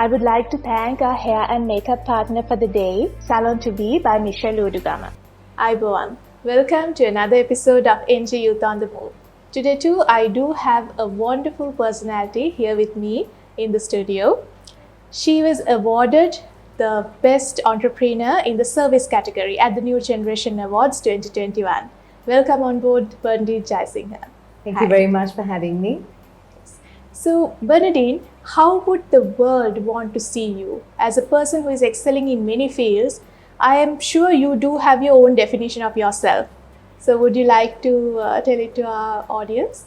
would like to thank our hair and makeup partner for the day, Salon to Be by Michelle Udugama. Aibowan, welcome to another episode of NG Youth on the Move. Today too, I do have a wonderful personality here with me in the studio. She was awarded the Best Entrepreneur in the Service category at the New Generation Awards 2021. Welcome on board, Bernadine Jayasinghe. Thank you very much for having me. So, Bernadine, how would the world want to see you? As a person who is excelling in many fields, I am sure you do have your own definition of yourself. So, would you like to tell it to our audience?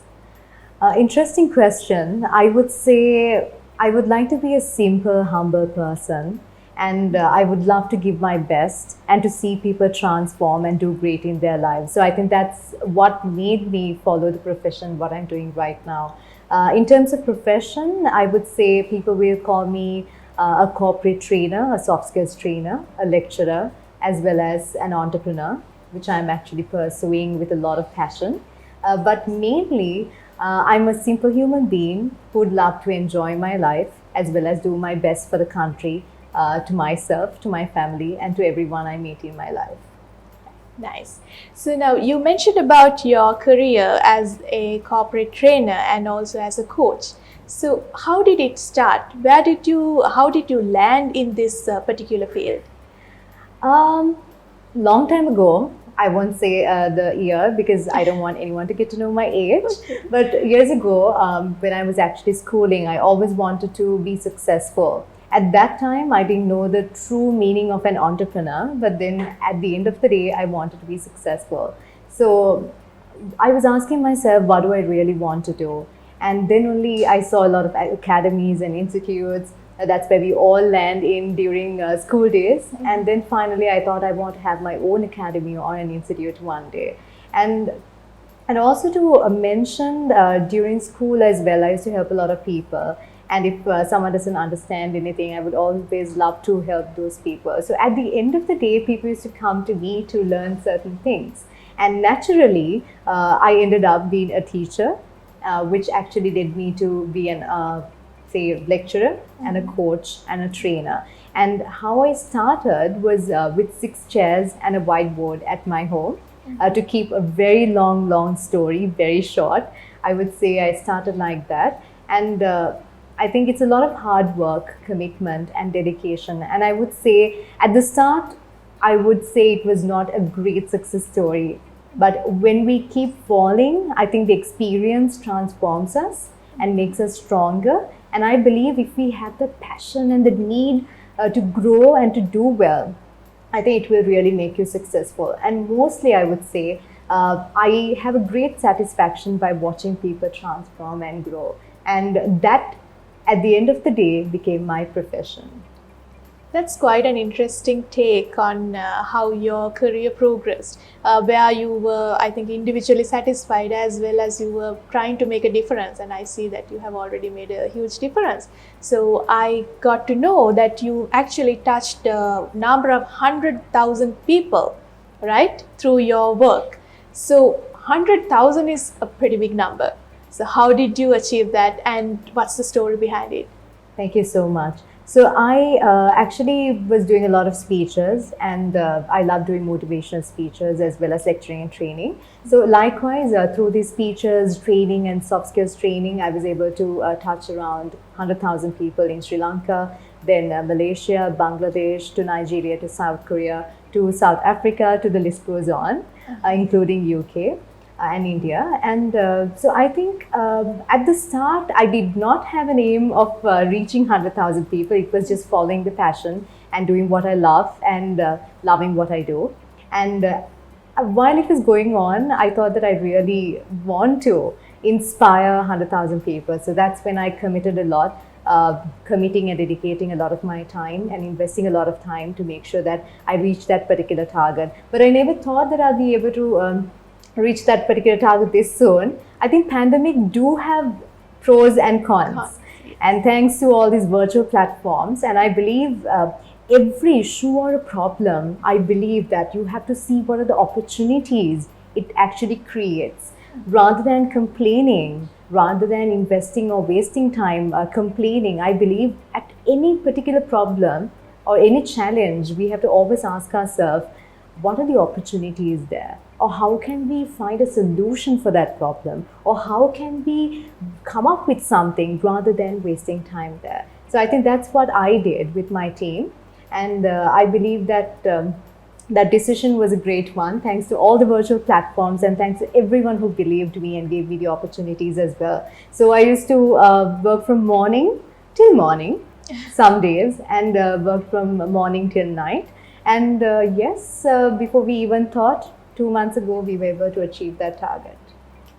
Interesting question. I would say I would like to be a simple, humble person, and I would love to give my best and to see people transform and do great in their lives. So I think that's what made me follow the profession, what I'm doing right now. In terms of profession, I would say people will call me a corporate trainer, a soft skills trainer, a lecturer, as well as an entrepreneur, which I'm actually pursuing with a lot of passion. But mainly, I'm a simple human being who would love to enjoy my life as well as do my best for the country, to myself, to my family, and to everyone I meet in my life. Nice. So now you mentioned about your career as a corporate trainer and also as a coach. So how did it start? How did you land in this particular field? Long time ago. I won't say the year because I don't want anyone to get to know my age. But years ago, when I was actually schooling, I always wanted to be successful. At that time, I didn't know the true meaning of an entrepreneur, but then at the end of the day, I wanted to be successful. So I was asking myself, what do I really want to do? And then only I saw a lot of academies and institutes. That's where we all land in during school days. And then finally, I thought I want to have my own academy or an institute one day. And also to mention during school as well, I used to help a lot of people. And if someone doesn't understand anything, I would always love to help those people. So at the end of the day, people used to come to me to learn certain things. And naturally, I ended up being a teacher, which actually led me to be an lecturer and a coach and a trainer. And how I started was with 6 chairs and a whiteboard at my home. To keep a very long story very short, I would say I started like that. And I think it's a lot of hard work, commitment and dedication. And I would say at the start, I would say it was not a great success story. But when we keep falling, I think the experience transforms us and makes us stronger. And I believe if we have the passion and the need to grow and to do well, I think it will really make you successful. And mostly I would say, I have a great satisfaction by watching people transform and grow. And that, at the end of the day, became my profession. That's quite an interesting take on how your career progressed, where you were, I think, individually satisfied as well as you were trying to make a difference. And I see that you have already made a huge difference. So I got to know that you actually touched a number of 100,000 people, right, through your work. So 100,000 is a pretty big number. So how did you achieve that and what's the story behind it? Thank you so much. So I actually was doing a lot of speeches, and I love doing motivational speeches as well as lecturing and training. So likewise, through these speeches, training and soft skills training, I was able to touch around 100,000 people in Sri Lanka, then Malaysia, Bangladesh, to Nigeria, to South Korea, to South Africa, to the list goes on, including UK. And India. And so I think at the start, I did not have an aim of reaching 100,000 people. It was just following the passion and doing what I love and loving what I do. And while it was going on, I thought that I really want to inspire 100,000 people. So that's when I committed a lot, committing and dedicating a lot of my time and investing a lot of time to make sure that I reach that particular target. But I never thought that I'll be able to reach that particular target this soon. I think pandemic do have pros and cons. And thanks to all these virtual platforms, and I believe every issue or a problem, I believe that you have to see what are the opportunities it actually creates. Rather than complaining, rather than investing or wasting time complaining, I believe at any particular problem or any challenge, we have to always ask ourselves, what are the opportunities there? Or how can we find a solution for that problem? Or how can we come up with something rather than wasting time there? So I think that's what I did with my team. And I believe that that decision was a great one, thanks to all the virtual platforms and thanks to everyone who believed me and gave me the opportunities as well. So I used to work from morning till morning, some days, and work from morning till night. And yes, before we even thought, 2 months ago, we were able to achieve that target.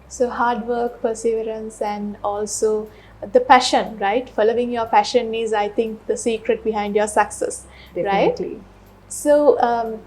So hard work, perseverance, and also the passion, right? Following your passion is, I think, the secret behind your success, Definitely. right? So,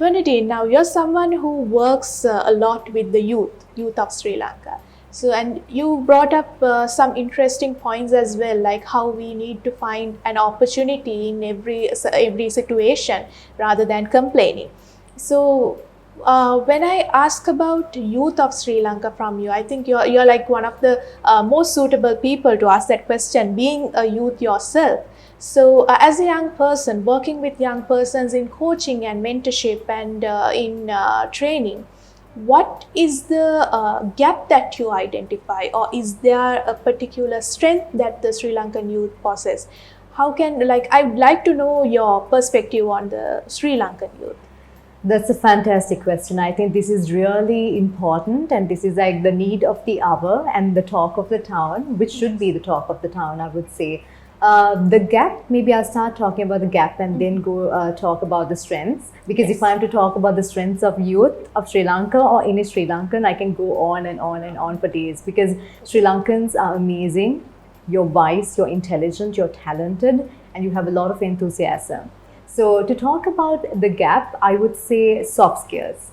Bernadine, now you're someone who works a lot with the youth of Sri Lanka. So, and you brought up some interesting points as well, like how we need to find an opportunity in every situation rather than complaining. So, when I ask about youth of Sri Lanka from you, I think you're like one of the most suitable people to ask that question, being a youth yourself. So, as a young person, working with young persons in coaching and mentorship and in training, what is the gap that you identify, or is there a particular strength that the Sri Lankan youth possess? How can, like, I'd like to know your perspective on the Sri Lankan youth. That's a fantastic question. I think this is really important, and this is like the need of the hour and the talk of the town, which should be the talk of the town, I would say. The gap, maybe I'll start talking about the gap and then go talk about the strengths. Because if I'm to talk about the strengths of youth of Sri Lanka or any Sri Lankan, I can go on and on and on for days. Because Sri Lankans are amazing. You're wise, you're intelligent, you're talented, and you have a lot of enthusiasm. So to talk about the gap, I would say soft skills.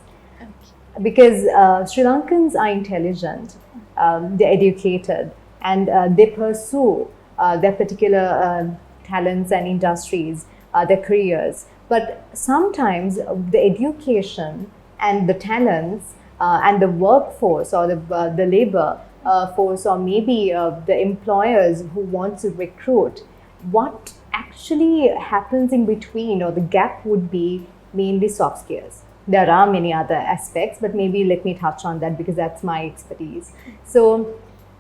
Because Sri Lankans are intelligent, they're educated, and they pursue their particular talents and industries, their careers. But sometimes the education and the talents and the workforce or the labor force, or maybe the employers who want to recruit, what actually happens in between, or the gap, would be mainly soft skills. There are many other aspects, but maybe let me touch on that because that's my expertise. So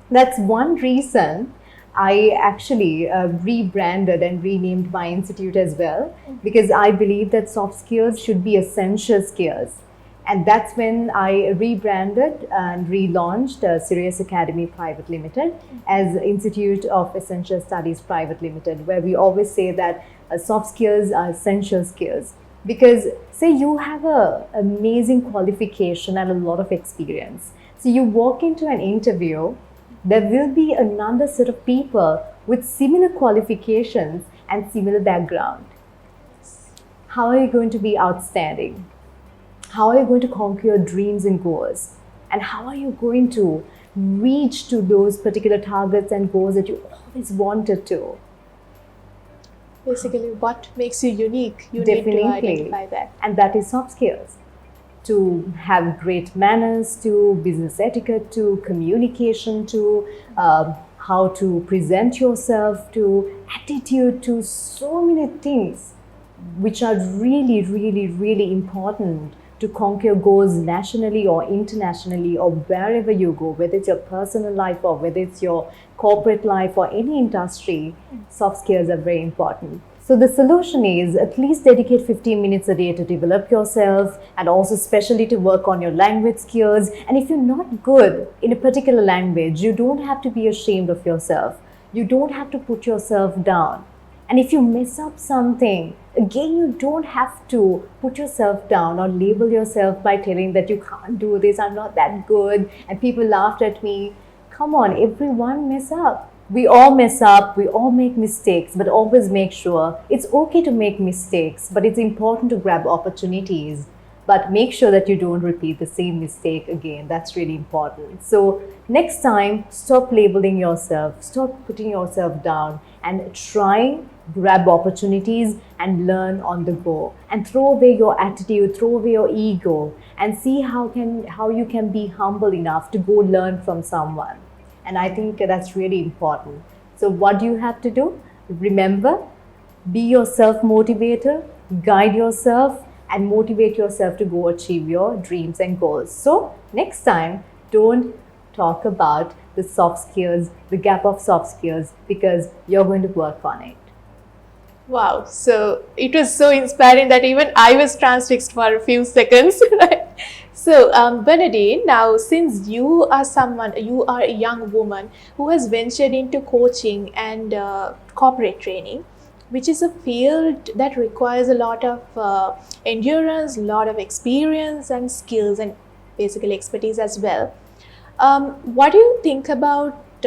that's one reason I actually rebranded and renamed my institute as well, because I believe that soft skills should be essential skills. And that's when I rebranded and relaunched Sirius Academy Private Limited as Institute of Essential Studies Private Limited, where we always say that soft skills are essential skills. Because say you have an amazing qualification and a lot of experience. So you walk into an interview, there will be another set of people with similar qualifications and similar background. How are you going to be outstanding? How are you going to conquer your dreams and goals? And how are you going to reach to those particular targets and goals that you always wanted to? Basically, what makes you unique? You Definitely. need to identify that. And that is soft skills. To have great manners, to business etiquette, to communication, to how to present yourself, to attitude, to so many things which are really, really, really important to conquer goals nationally or internationally or wherever you go, whether it's your personal life or whether it's your corporate life or any industry. Soft skills are very important. So the solution is at least dedicate 15 minutes a day to develop yourself, and also especially to work on your language skills. And if you're not good in a particular language, you don't have to be ashamed of yourself. You don't have to put yourself down. And if you mess up something, again, you don't have to put yourself down or label yourself by telling that you can't do this, I'm not that good, and people laughed at me. Come on, everyone mess up. We all mess up, we all make mistakes, but always make sure it's okay to make mistakes, but it's important to grab opportunities. But make sure that you don't repeat the same mistake again. That's really important. So next time, stop labeling yourself, stop putting yourself down, and try, grab opportunities and learn on the go. And throw away your attitude, throw away your ego, and see how you can be humble enough to go learn from someone. And I think that's really important. So what do you have to do? Remember, Be your self-motivator, guide yourself, and motivate yourself to go achieve your dreams and goals. So, next time, don't talk about the soft skills, the gap of soft skills, because you're going to work on it. Wow, so it was so inspiring that even I was transfixed for a few seconds. Right? So, Bernadine, now since you are a young woman who has ventured into coaching and corporate training, which is a field that requires a lot of endurance, a lot of experience and skills, and basically expertise as well. What do you think about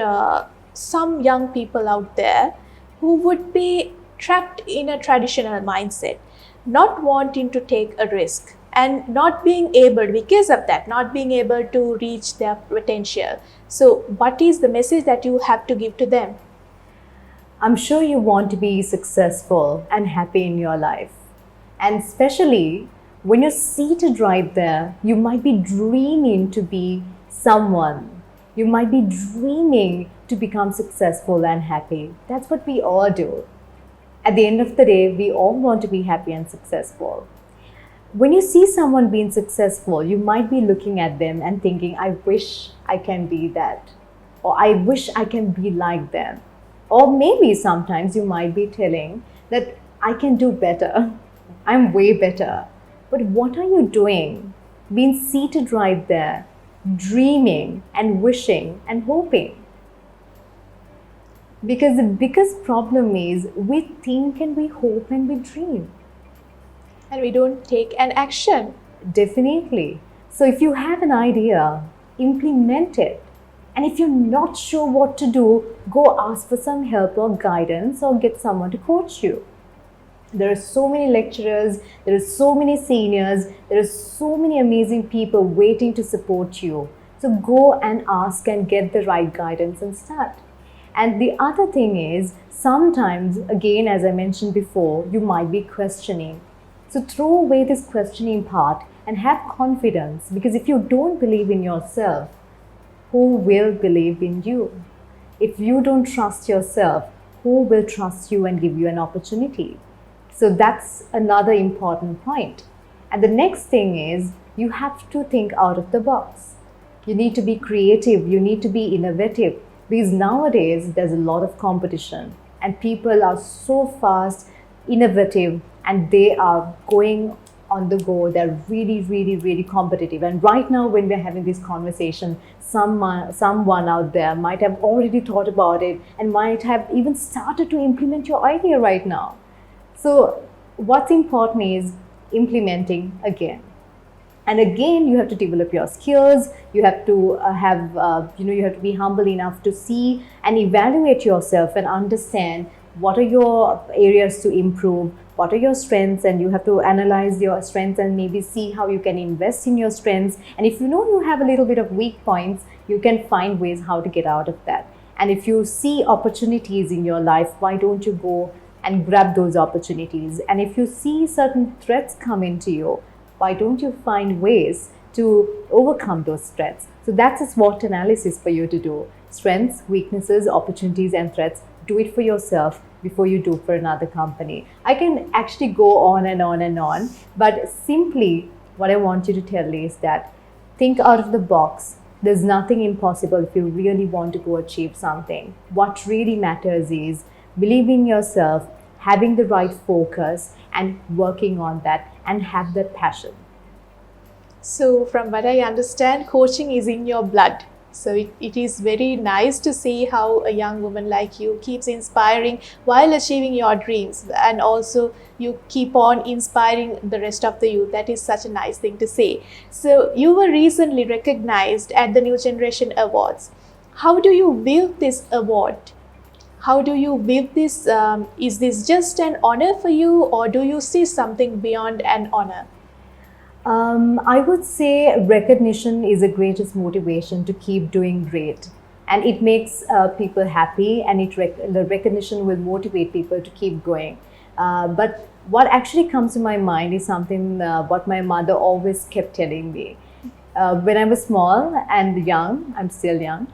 some young people out there who would be trapped in a traditional mindset, not wanting to take a risk and not being able, because of that, not being able to reach their potential? So, what is the message that you have to give to them? I'm sure you want to be successful and happy in your life. And especially when you're seated right there, you might be dreaming to be someone. You might be dreaming to become successful and happy. That's what we all do. At the end of the day, we all want to be happy and successful. When you see someone being successful, you might be looking at them and thinking, I wish I can be that, or I wish I can be like them. Or maybe sometimes you might be telling that I can do better, I'm way better. But what are you doing? Being seated right there, dreaming and wishing and hoping. Because the biggest problem is we think and we hope and we dream. And we don't take an action. Definitely. So if you have an idea, implement it. And if you're not sure what to do, go ask for some help or guidance or get someone to coach you. There are so many lecturers, there are so many seniors, there are so many amazing people waiting to support you. So go and ask and get the right guidance and start. And the other thing is, sometimes, again, as I mentioned before, you might be questioning. So throw away this questioning part and have confidence, because if you don't believe in yourself, who will believe in you? If you don't trust yourself, who will trust you and give you an opportunity? So that's another important point. And the next thing is, you have to think out of the box. You need to be creative, you need to be innovative, because nowadays there's a lot of competition and people are so fast, innovative, and they are going on the go. They're really, really, really competitive. And right now, when we're having this conversation, someone out there might have already thought about it and might have even started to implement your idea right now. So what's important is implementing again. And again, you have to develop your skills. You have to you have to be humble enough to see and evaluate yourself and understand what are your areas to improve, what are your strengths, and you have to analyze your strengths and maybe see how you can invest in your strengths. And if you know you have a little bit of weak points, you can find ways how to get out of that. And if you see opportunities in your life, why don't you go and grab those opportunities? And if you see certain threats come into you, why don't you find ways to overcome those threats? So that's a SWOT analysis for you to do. Strengths, weaknesses, opportunities, and threats. Do it for yourself before you do for another company. I can actually go on and on and on, but simply what I want you to tell you is that think out of the box. There's nothing impossible if you really want to go achieve something. What really matters is believing in yourself, having the right focus, and working on that, and have that passion. So, from what I understand, coaching is in your blood. So, it is very nice to see how a young woman like you keeps inspiring while achieving your dreams, and also you keep on inspiring the rest of the youth. That is such a nice thing to say. So, you were recently recognized at the New Generation Awards. How do you view this award? How do you view this? Is this just an honor for you, or do you see something beyond an honor? I would say recognition is the greatest motivation to keep doing great. And it makes people happy, and the recognition will motivate people to keep going. But what actually comes to my mind is something what my mother always kept telling me. When I was small and young, I'm still young,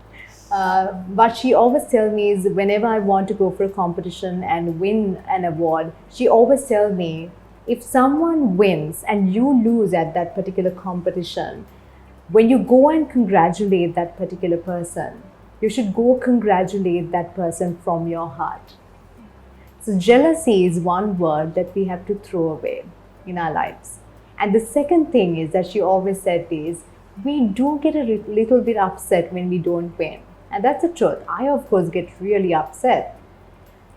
What she always tells me is whenever I want to go for a competition and win an award, she always tells me, if someone wins and you lose at that particular competition, when you go and congratulate that particular person, you should go congratulate that person from your heart. So jealousy is one word that we have to throw away in our lives. And the second thing is that she always said is, we do get a little bit upset when we don't win. And that's the truth. I, of course, get really upset.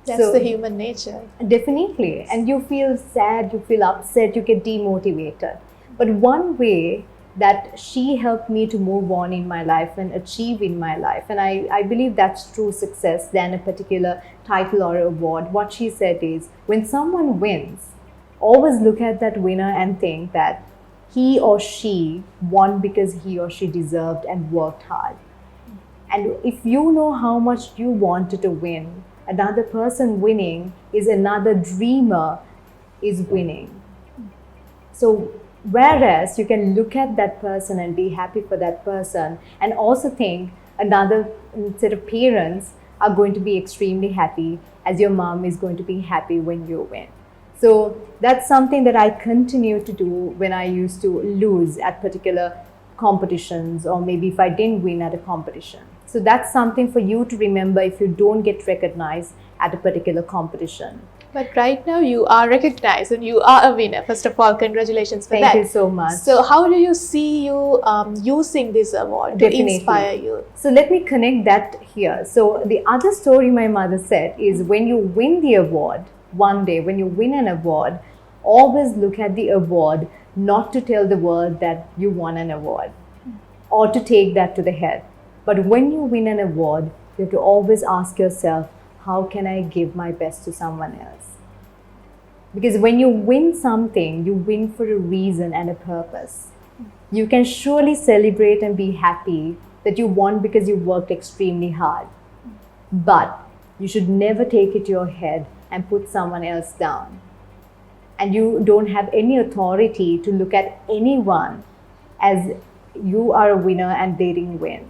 That's the human nature. Definitely. And you feel sad, you feel upset, you get demotivated. But one way that she helped me to move on in my life and achieve in my life, and I believe that's true success than a particular title or award. What she said is, when someone wins, always look at that winner and think that he or she won because he or she deserved and worked hard. And if you know how much you wanted to win, another person winning is another dreamer is winning. So whereas you can look at that person and be happy for that person, and also think another set of parents are going to be extremely happy as your mom is going to be happy when you win. So that's something that I continue to do when I used to lose at particular competitions, or maybe if I didn't win at a competition. So that's something for you to remember if you don't get recognized at a particular competition. But right now you are recognized and you are a winner. First of all, congratulations for that. Thank you so much. So how do you see you using this award to inspire you? So let me connect that here. So the other story my mother said is, when you win the award, one day when you win an award, always look at the award, not to tell the world that you won an award or to take that to the head. But when you win an award, you have to always ask yourself, how can I give my best to someone else? Because when you win something, you win for a reason and a purpose. You can surely celebrate and be happy that you won because you worked extremely hard. But you should never take it to your head and put someone else down. And you don't have any authority to look at anyone as you are a winner and they didn't win.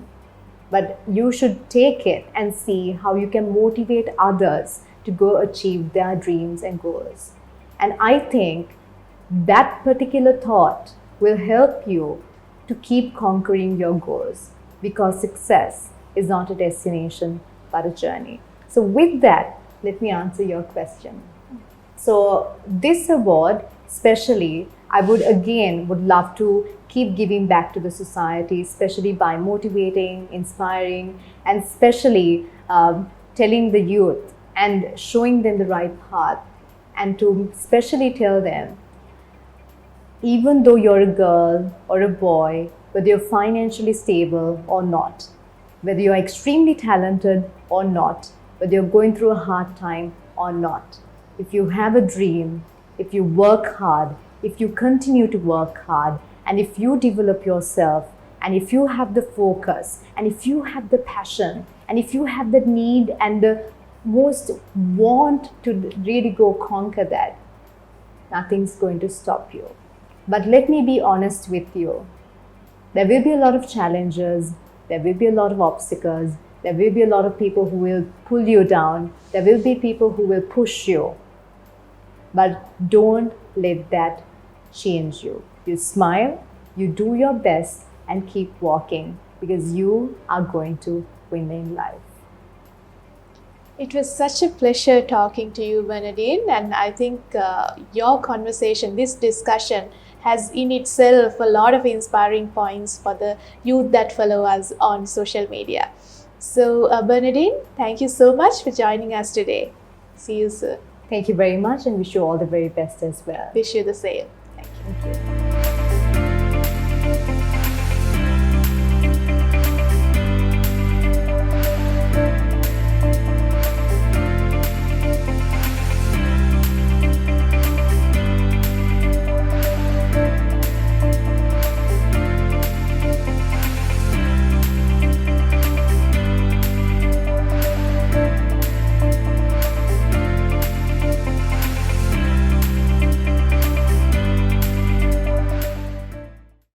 But you should take it and see how you can motivate others to go achieve their dreams and goals. And I think that particular thought will help you to keep conquering your goals, because success is not a destination but a journey. So with that, let me answer your question. So this award, especially, I would love to keep giving back to the society, especially by motivating, inspiring, and especially telling the youth and showing them the right path, and to especially tell them, even though you're a girl or a boy, whether you're financially stable or not, whether you're extremely talented or not, whether you're going through a hard time or not, if you have a dream, if you work hard, if you continue to work hard, and if you develop yourself, and if you have the focus, and if you have the passion, and if you have the need and the most want to really go conquer that, nothing's going to stop you. But let me be honest with you. There will be a lot of challenges, there will be a lot of obstacles, there will be a lot of people who will pull you down, there will be people who will push you. But don't let that change you. You smile, you do your best, and keep walking, because you are going to win in life. It was such a pleasure talking to you, Bernadine, and I think your conversation, this discussion, has in itself a lot of inspiring points for the youth that follow us on social media. So Bernadine, thank you so much for joining us today. See you soon. Thank you very much, and wish you all the very best as well. Wish you the same. Thank you.